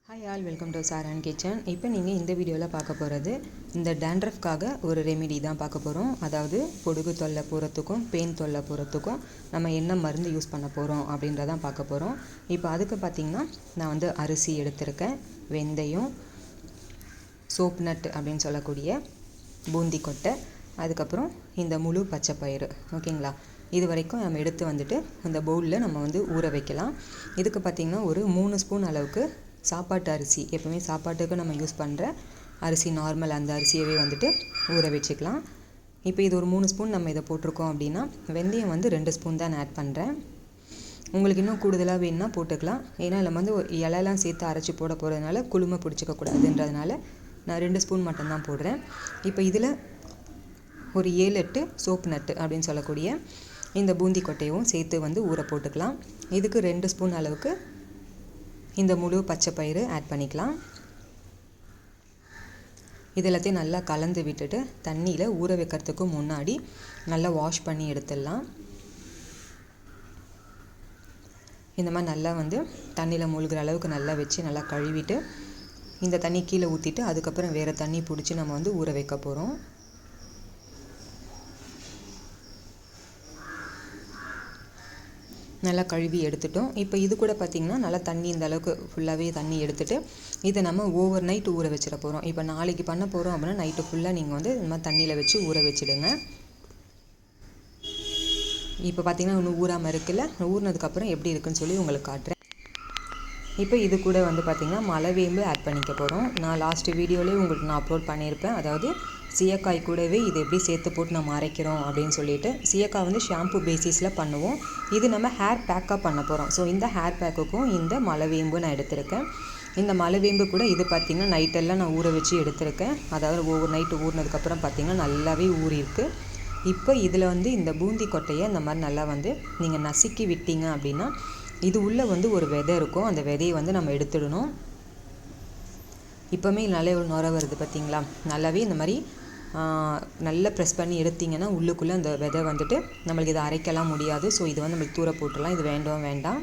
Hi all, welcome to Saran kitchen. இப்போ நீங்கள் இந்த வீடியோவில் பார்க்க போகிறது இந்த டேண்ட்ரஃப்காக ஒரு ரெமிடி தான் பார்க்க போகிறோம். அதாவது பொடுகு தொல்லை போகிறதுக்கும் பெயின் தொல்லை போகிறதுக்கும் நம்ம என்ன மருந்து யூஸ் பண்ண போகிறோம் அப்படின்றதான் பார்க்க போகிறோம். இப்போ அதுக்கு பார்த்திங்கன்னா நான் வந்து அரிசி எடுத்திருக்கேன், வெந்தயம், சோப் நட் அப்படின்னு சொல்லக்கூடிய பூந்தி கொட்டை, அதுக்கப்புறம் இந்த முழு பச்சை பயிறு. ஓகேங்களா, இது வரைக்கும் நம்ம எடுத்து வந்துட்டு இந்த பவுலில் நம்ம வந்து ஊற வைக்கலாம். இதுக்கு பார்த்திங்கன்னா ஒரு 3 ஸ்பூன் அளவுக்கு சாப்பாட்டு அரிசி, எப்போவுமே சாப்பாட்டுக்கு நம்ம யூஸ் பண்ணுற அரிசி நார்மல் அந்த அரிசியவே வந்துட்டு ஊற வச்சுக்கலாம். இப்போ இது ஒரு 3 ஸ்பூன் நம்ம இதை போட்டிருக்கோம் அப்படின்னா, வெந்தயம் வந்து 2 ஸ்பூன் தான் நான் ஆட் பண்ணுறேன். உங்களுக்கு இன்னும் கூடுதலாக வேணுன்னா போட்டுக்கலாம். ஏன்னா நம்ம வந்து இலையெல்லாம் சேர்த்து அரைச்சி போட போகிறதுனால குளுமை பிடிச்சிக்கக்கூடாதுன்றதுனால நான் 2 ஸ்பூன் மட்டும்தான் போடுறேன். இப்போ இதில் ஒரு 7-8 சோப் நட்டு அப்படின்னு சொல்லக்கூடிய இந்த பூந்தி கொட்டையும் சேர்த்து வந்து ஊற போட்டுக்கலாம். இதுக்கு 2 ஸ்பூன் அளவுக்கு இந்த முழு பச்சை பயிறு ஆட் பண்ணிக்கலாம். இது எல்லாத்தையும் நல்லா கலந்து விட்டுட்டு தண்ணியில் ஊற வைக்கிறதுக்கு முன்னாடி நல்லா வாஷ் பண்ணி எடுத்துடலாம். இந்த மாதிரி நல்லா வந்து தண்ணியில் மூழ்கிற அளவுக்கு நல்லா வச்சு நல்லா கழுவிட்டு இந்த தண்ணி கீழே ஊற்றிட்டு அதுக்கப்புறம் வேறு தண்ணி பிடிச்சி நம்ம வந்து ஊற வைக்க போகிறோம். நல்லா கழுவி எடுத்துட்டோம். இப்போ இது கூட பார்த்திங்கன்னா நல்லா தண்ணி இந்த அளவுக்கு ஃபுல்லாகவே தண்ணி எடுத்துகிட்டு இதை நம்ம ஓவர் நைட் ஊற வச்சிட போகிறோம். இப்போ நாளைக்கு பண்ண போகிறோம் அப்படின்னா நைட்டு ஃபுல்லாக நீங்கள் வந்து இந்த மாதிரி தண்ணியில் வச்சு ஊற வச்சுடுங்க. இப்போ பார்த்திங்கன்னா இன்னும் ஊறாமல் இருக்குல்ல, ஊறினதுக்கப்புறம் எப்படி இருக்குன்னு சொல்லி உங்களுக்கு காட்டுறேன். இப்போ இது கூட வந்து பார்த்திங்கன்னா மலைவேம்பு ஆட் பண்ணிக்க போகிறோம். நான் லாஸ்ட் வீடியோலேயே உங்களுக்கு நான் அப்லோட் பண்ணியிருப்பேன். அதாவது சீயக்காய் கூடவே இது எப்படி சேர்த்து போட்டு நம்ம அரைக்கிறோம் அப்படின்னு சொல்லிட்டு. சீயக்காய் வந்து ஷாம்பு பேசிஸில் பண்ணுவோம், இது நம்ம ஹேர் பேக்காக பண்ண போகிறோம். ஸோ இந்த ஹேர் பேக்குக்கும் இந்த மலைவேம்பு நான் எடுத்திருக்கேன். இந்த மலைவேம்பு கூட இது பார்த்திங்கன்னா நைட்டெல்லாம் நான் ஊற வச்சு எடுத்திருக்கேன். அதாவது ஒவ்வொரு நைட்டு ஊறினதுக்கப்புறம் பார்த்திங்கன்னா நல்லாவே ஊறியிருக்கு. இப்போ இதில் வந்து இந்த பூந்தி கொட்டையை இந்த மாதிரி நல்லா வந்து நீங்கள் நசுக்கி விட்டீங்க அப்படின்னா இது உள்ளே வந்து ஒரு விதை இருக்கும், அந்த விதையை வந்து நம்ம எடுத்துடணும். இப்போவுமே நல்ல ஒரு நுரை வருது பார்த்திங்களா, நல்லாவே இந்த மாதிரி நல்லா ப்ரெஸ் பண்ணி எடுத்திங்கன்னா உள்ளுக்குள்ளே அந்த விதை வந்துட்டு நம்மளுக்கு இதை அரைக்கலாம் முடியாது. ஸோ இது வந்து நம்மளுக்கு தூர போட்டுடலாம், இது வேண்டாம்.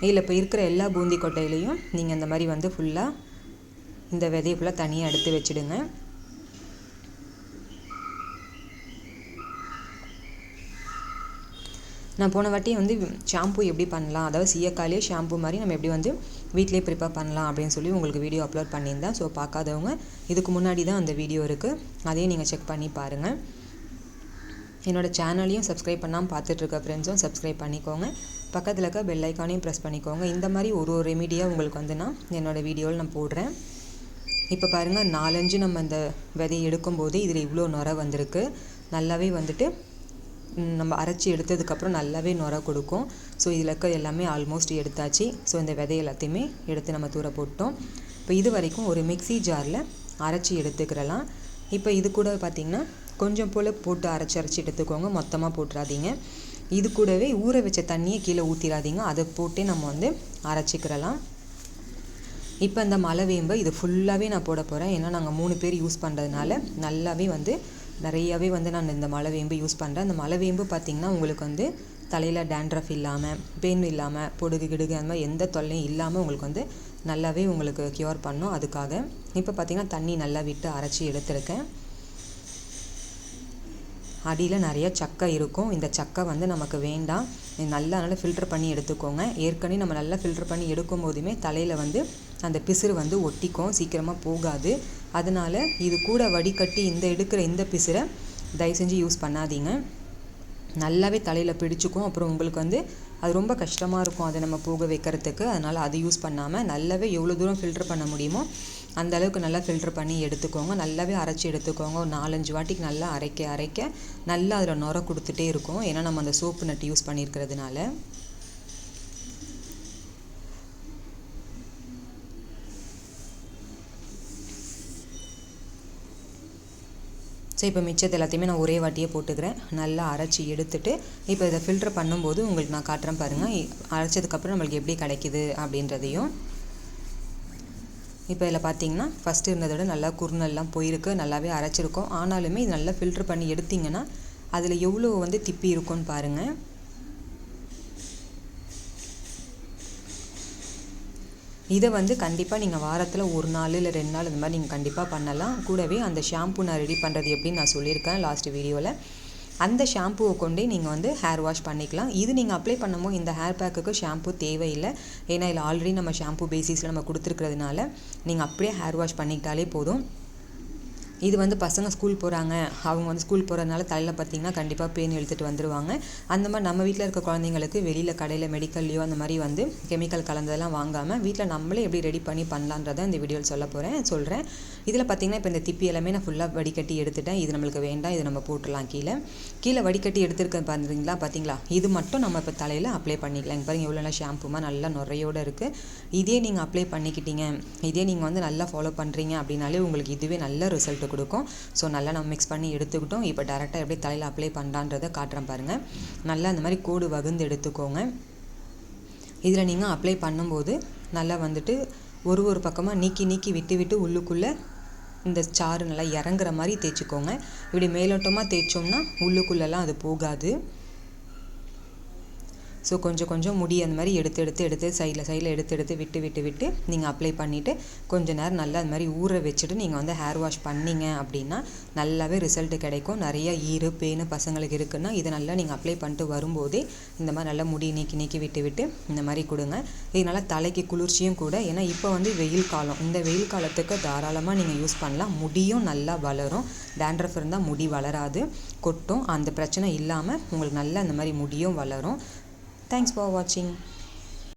இதில் இப்போ இருக்கிற எல்லா பூந்தி கொட்டையிலையும் நீங்கள் இந்த மாதிரி வந்து ஃபுல்லாக இந்த விதையை ஃபுல்லாக தனியாக எடுத்து வச்சுடுங்க. நான் போன வாட்டி வந்து ஷாம்பு எப்படி பண்ணலாம், அதாவது சீயக்காயிலே ஷாம்பு மாதிரி நம்ம எப்படி வந்து வீட்டிலே ப்ரிப்பேர் பண்ணலாம் அப்படின்னு சொல்லி உங்களுக்கு வீடியோ அப்லோட் பண்ணியிருந்தேன். ஸோ பார்க்காதவங்க இதுக்கு முன்னாடி தான் அந்த வீடியோ இருக்குது, அதையும் நீங்கள் செக் பண்ணி பாருங்கள். என்னோடய சேனலையும் சப்ஸ்கிரைப் பண்ணாமல் பார்த்துட்ருக்க ஃப்ரெண்ட்ஸும் சப்ஸ்கிரைப் பண்ணிக்கோங்க. பக்கத்தில் இருக்க பெல் ஐக்கானையும் ப்ரெஸ் பண்ணிக்கோங்க. இந்த மாதிரி ஒரு ரெமிடியாக உங்களுக்கு வந்து நான் என்னோடய வீடியோவில் நான் போடுறேன். இப்போ பாருங்கள், 4-5 நம்ம இந்த விதையை எடுக்கும்போது இதில் இவ்வளோ நுரை வந்திருக்கு. நல்லாவே வந்துட்டு நம்ம அரைச்சி எடுத்ததுக்கப்புறம் நல்லாவே நுரை கொடுக்கும். ஸோ இதில் இருக்க எல்லாமே ஆல்மோஸ்ட் எடுத்தாச்சு. ஸோ இந்த விதை எல்லாத்தையுமே எடுத்து நம்ம தூர போட்டோம். இப்போ இது வரைக்கும் ஒரு மிக்ஸி ஜாரில் அரைச்சி எடுத்துக்கிறலாம். இப்போ இது கூட பார்த்திங்கன்னா கொஞ்சம் போல் போட்டு அரைச்சி எடுத்துக்கோங்க, மொத்தமாக போட்டுறாதீங்க. இது கூடவே ஊற வச்ச தண்ணியை கீழே ஊற்றிடாதீங்க, அதை போட்டே நம்ம வந்து அரைச்சிக்கிறலாம். இப்போ இந்த மலைவேம்பை இது ஃபுல்லாகவே நான் போட போகிறேன். ஏன்னா நாங்கள் 3 பேர் யூஸ் பண்ணுறதுனால நல்லாவே வந்து நிறையாவே வந்து நான் இந்த மலைவேம்பு யூஸ் பண்ணுறேன். அந்த மலைவேம்பு பார்த்திங்கன்னா உங்களுக்கு வந்து தலையில் டேண்ட்ரஃப் இல்லாமல், பெயின் இல்லாமல், பொடுகு கிடுகு அந்த மாதிரி எந்த தொல்லையும் இல்லாமல் உங்களுக்கு வந்து நல்லாவே உங்களுக்கு க்யூர் பண்ணும். அதுக்காக இப்போ பார்த்திங்கன்னா தண்ணி நல்லா விட்டு அரைச்சி எடுத்துருக்கேன். அடியில் நிறைய சக்கை இருக்கும், இந்த சக்கை வந்து நமக்கு வேண்டாம். நல்லா ஃபில்டர் பண்ணி எடுத்துக்கோங்க. ஏற்கனவே நம்ம நல்லா ஃபில்டர் பண்ணி எடுக்கும் போதுமே தலையில் வந்து அந்த பிசுறு வந்து ஒட்டிக்கும், சீக்கிரமாக போகாது. அதனால் இது கூட வடிகட்டி எடுக்கிற இந்த பிசுரை தயவு செஞ்சு யூஸ் பண்ணாதீங்க. நல்லாவே தலையில் பிடிச்சிக்கும், அப்புறம் உங்களுக்கு வந்து அது ரொம்ப கஷ்டமாக இருக்கும் அதை நம்ம போக வைக்கிறதுக்கு. அதனால் அது யூஸ் பண்ணாமல் நல்லாவே எவ்வளோ தூரம் ஃபில்டர் பண்ண முடியுமோ அந்த அளவுக்கு நல்லா ஃபில்டர் பண்ணி எடுத்துக்கோங்க. நல்லாவே அரைச்சி எடுத்துக்கோங்க. ஒரு 4-5 வாட்டிக்கு நல்லா அரைக்க நல்லா அதில் நுரை கொடுத்துட்டே இருக்கும். ஏன்னா நம்ம அந்த சோப்பு நட்டு யூஸ் பண்ணியிருக்கிறதுனால. ஸோ இப்போ மிச்சத்தை எல்லாத்தையுமே நான் ஒரே வாட்டியே போட்டுக்கிறேன். நல்லா அரைச்சி எடுத்துகிட்டு இப்போ இதை ஃபில்டர் பண்ணும்போது உங்களுக்கு நான் காட்டுறேன் பாருங்கள், அரைச்சதுக்கப்புறம் நம்மளுக்கு எப்படி கிடைக்கிது அப்படின்றதையும். இப்போ இதில் பார்த்திங்கன்னா ஃபஸ்ட்டு இருந்ததை விட நல்லா குறுநெல்லாம் போயிருக்கு, நல்லாவே அரைச்சிருக்கோம். ஆனாலுமே இது நல்லா ஃபில்டர் பண்ணி எடுத்திங்கன்னா அதில் எவ்வளோ வந்து திப்பி இருக்குன்னு பாருங்கள். இதை வந்து கண்டிப்பாக நீங்கள் வாரத்தில் 1 நாள் இல்லை 2 நாள் இந்த மாதிரி நீங்கள் கண்டிப்பாக பண்ணலாம். கூடவே அந்த ஷாம்பு நான் ரெடி பண்ணுறது எப்படின்னு நான் சொல்லியிருக்கேன் லாஸ்ட் வீடியோவில். அந்த ஷாம்புவை கொண்டே நீங்கள் வந்து ஹேர் வாஷ் பண்ணிக்கலாம். இது நீங்கள் அப்ளை பண்ணும்போது இந்த ஹேர் பேக்குக்கு ஷாம்பு தேவையில்லை. ஏன்னா இதில் ஆல்ரெடி நம்ம ஷாம்பு பேசிஸில் நம்ம கொடுத்துருக்கிறதுனால நீங்கள் அப்படியே ஹேர் வாஷ் பண்ணிக்கிட்டாலே போதும். இது வந்து பசங்க ஸ்கூல் போகிறாங்க, அவங்க வந்து ஸ்கூல் போகிறதுனால தலையில் பார்த்திங்கன்னா கண்டிப்பாக பேன் இழுத்துட்டு வந்துடுவாங்க. அந்த மாதிரி நம்ம வீட்டில் இருக்க குழந்தைங்களுக்கு வெளியில் கடையில் மெடிக்கல்லையோ அந்த மாதிரி வந்து கெமிக்கல் கலந்ததெல்லாம் வாங்காமல் வீட்டில் நம்மளே எப்படி ரெடி பண்ணி பண்ணலான்றதை இந்த வீடியோவில் சொல்கிறேன். இதில் பார்த்திங்கன்னா இப்போ இந்த திப்பி எல்லாமே நான் ஃபுல்லாக வடிகட்டி எடுத்துட்டேன். இது நம்மளுக்கு வேண்டாம், இது நம்ம போட்டுடலாம். கீழே வடிகட்டி எடுத்துருக்க பார்த்தீங்களா, இது மட்டும் நம்ம இப்போ தலையில் அப்ளை பண்ணிக்கலாம். இங்கே பாருங்கள் எவ்வளோ ஷாம்புமா நல்லா நுரையோடு இருக்குது. இதே நீங்கள் அப்ளை பண்ணிக்கிட்டீங்க, இதே நீங்கள் வந்து நல்லா ஃபாலோ பண்ணுறீங்க அப்படின்னாலே உங்களுக்கு இதுவே நல்ல ரிசல்ட் கொடுக்கும். ஸோ நல்லா நம்ம மிக்ஸ் பண்ணி எடுத்துக்கிட்டோம். இப்போ டேரெக்டாக எப்படி தலையில் அப்ளை பண்ணுறான்றதை காட்டுறேன் பாருங்கள். நல்லா அந்த மாதிரி கோடு வகுந்து எடுத்துக்கோங்க. இதில் நீங்கள் அப்ளை பண்ணும்போது நல்லா வந்துட்டு ஒரு பக்கமாக நீக்கி விட்டு உள்ளுக்குள்ளே இந்த சாறு நல்லா இறங்குற மாதிரி தேய்ச்சிக்கோங்க. இப்படி மேலோட்டமாக தேய்ச்சோம்னா உள்ளுக்குள்ளெல்லாம் அது போகாது. ஸோ கொஞ்சம் முடி அந்த மாதிரி எடுத்து சைடில் எடுத்து விட்டு நீங்கள் அப்ளை பண்ணிவிட்டு கொஞ்சம் நேரம் நல்லா அந்த மாதிரி ஊற வச்சுட்டு நீங்கள் வந்து ஹேர் வாஷ் பண்ணிங்க அப்படின்னா நல்லாவே ரிசல்ட் கிடைக்கும். நிறைய பேனு பசங்களுக்கு இருக்குன்னா இதை நல்லா நீங்கள் அப்ளை பண்ணிட்டு வரும்போதே இந்த மாதிரி நல்லா முடி நீக்கி விட்டு இந்த மாதிரி கொடுங்க. இதனால் தலைக்கு குளிர்ச்சியும் கூட. ஏன்னா இப்போ வந்து வெயில் காலம், இந்த வெயில் காலத்துக்கு தாராளமாக நீங்கள் யூஸ் பண்ணலாம். முடியும் நல்லா வளரும். டேண்ட்ரஃப் இருந்தால் முடி வளராது, கொட்டும். அந்த பிரச்சனை இல்லாமல் உங்களுக்கு நல்லா அந்த மாதிரி முடியும் வளரும். Thanks for watching.